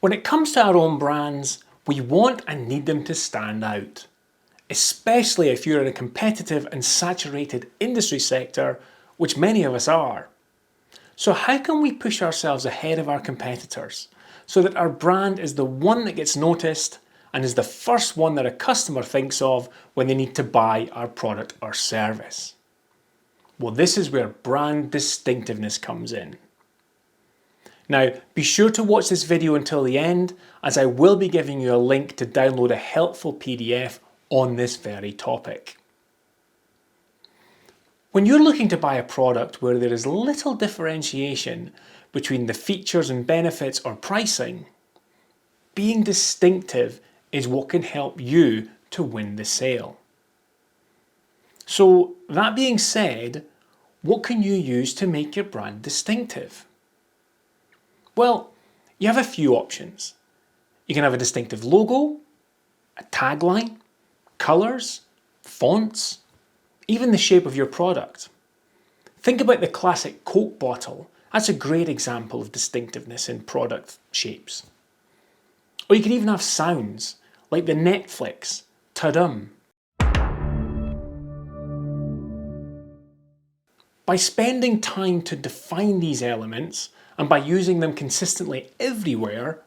When it comes to our own brands, we want and need them to stand out, especially if you're in a competitive and saturated industry sector, which many of us are. So how can we push ourselves ahead of our competitors so that our brand is the one that gets noticed and is the first one that a customer thinks of when they need to buy our product or service? Well, this is where brand distinctiveness comes in. Now, be sure to watch this video until the end, as I will be giving you a link to download a helpful PDF on this very topic. When you're looking to buy a product where there is little differentiation between the features and benefits or pricing, being distinctive is what can help you to win the sale. So, that being said, what can you use to make your brand distinctive? Well, you have a few options. You can have a distinctive logo, a tagline, colours, fonts, even the shape of your product. Think about the classic Coke bottle. That's a great example of distinctiveness in product shapes. Or you can even have sounds, like the Netflix ta-dum. By spending time to define these elements, and by using them consistently everywhere,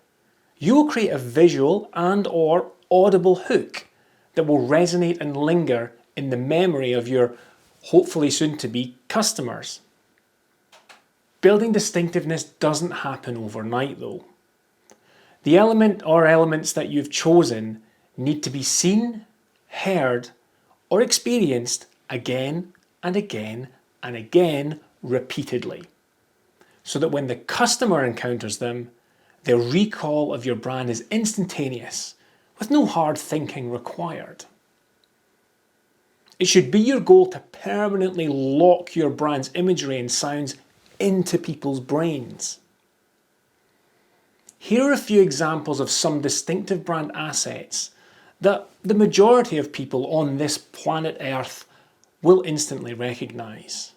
you will create a visual and/or audible hook that will resonate and linger in the memory of your hopefully soon-to-be customers. Building distinctiveness doesn't happen overnight though. The element or elements that you've chosen need to be seen, heard, or experienced again and again and again repeatedly, so that when the customer encounters them, their recall of your brand is instantaneous, with no hard thinking required. It should be your goal to permanently lock your brand's imagery and sounds into people's brains. Here are a few examples of some distinctive brand assets that the majority of people on this planet Earth will instantly recognise.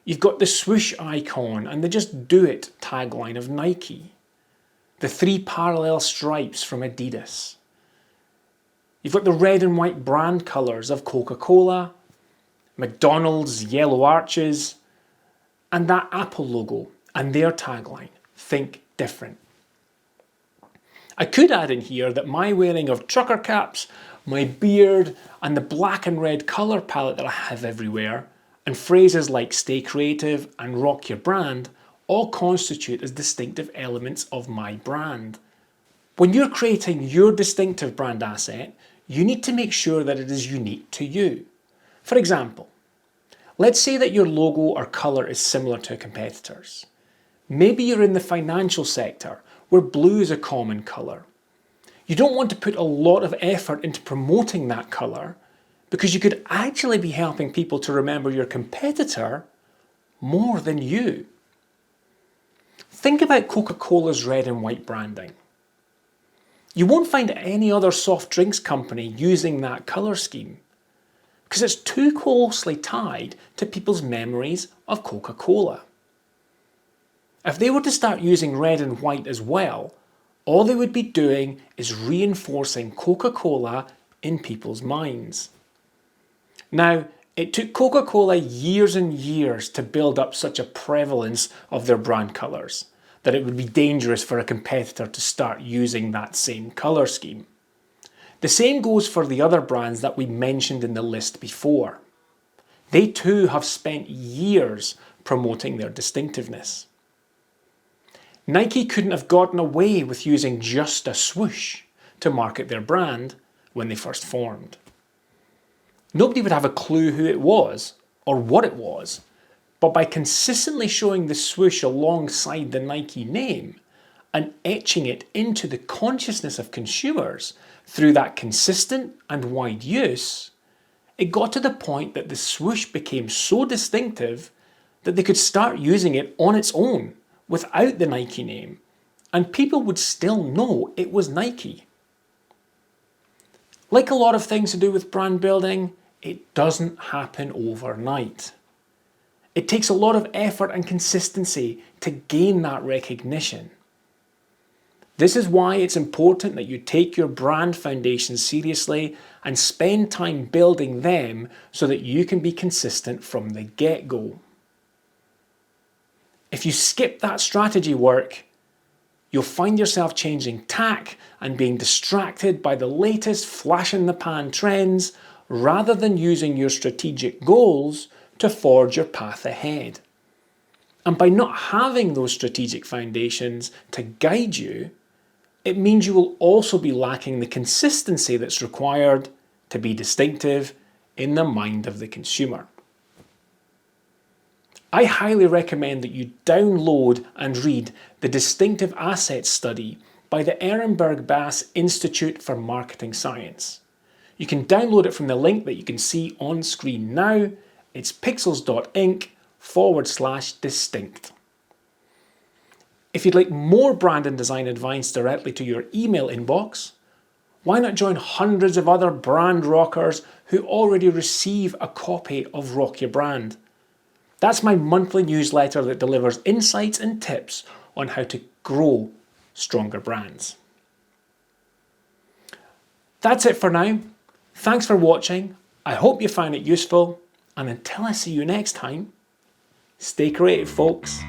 You've got the swoosh icon and the "Just Do It" tagline of Nike, the 3 parallel stripes from Adidas. You've got the red and white brand colours of Coca-Cola, McDonald's yellow arches, and that Apple logo and their tagline, "Think Different." I could add in here that my wearing of trucker caps, my beard, and the black and red colour palette that I have everywhere, and phrases like "stay creative" and "rock your brand" all constitute as distinctive elements of my brand. When you're creating your distinctive brand asset, you need to make sure that it is unique to you. For example, let's say that your logo or colour is similar to a competitor's. Maybe you're in the financial sector, where blue is a common colour. You don't want to put a lot of effort into promoting that colour, because you could actually be helping people to remember your competitor more than you. Think about Coca-Cola's red and white branding. You won't find any other soft drinks company using that colour scheme, because it's too closely tied to people's memories of Coca-Cola. If they were to start using red and white as well, all they would be doing is reinforcing Coca-Cola in people's minds. Now, it took Coca-Cola years and years to build up such a prevalence of their brand colours that it would be dangerous for a competitor to start using that same colour scheme. The same goes for the other brands that we mentioned in the list before. They too have spent years promoting their distinctiveness. Nike couldn't have gotten away with using just a swoosh to market their brand when they first formed. Nobody would have a clue who it was or what it was, but by consistently showing the swoosh alongside the Nike name and etching it into the consciousness of consumers through that consistent and wide use, it got to the point that the swoosh became so distinctive that they could start using it on its own without the Nike name, and people would still know it was Nike. Like a lot of things to do with brand building, it doesn't happen overnight. It takes a lot of effort and consistency to gain that recognition. This is why it's important that you take your brand foundations seriously and spend time building them so that you can be consistent from the get-go. If you skip that strategy work, you'll find yourself changing tack and being distracted by the latest flash-in-the-pan trends rather than using your strategic goals to forge your path ahead. And by not having those strategic foundations to guide you, it means you will also be lacking the consistency that's required to be distinctive in the mind of the consumer. I highly recommend that you download and read the Distinctive Assets study by the Ehrenberg Bass Institute for Marketing Science. You can download it from the link that you can see on screen now. It's pixels.inc/distinct. If you'd like more brand and design advice directly to your email inbox, why not join hundreds of other brand rockers who already receive a copy of Rock Your Brand? That's my monthly newsletter that delivers insights and tips on how to grow stronger brands. That's it for now. Thanks for watching. I hope you found it useful, and until I see you next time, stay creative, folks.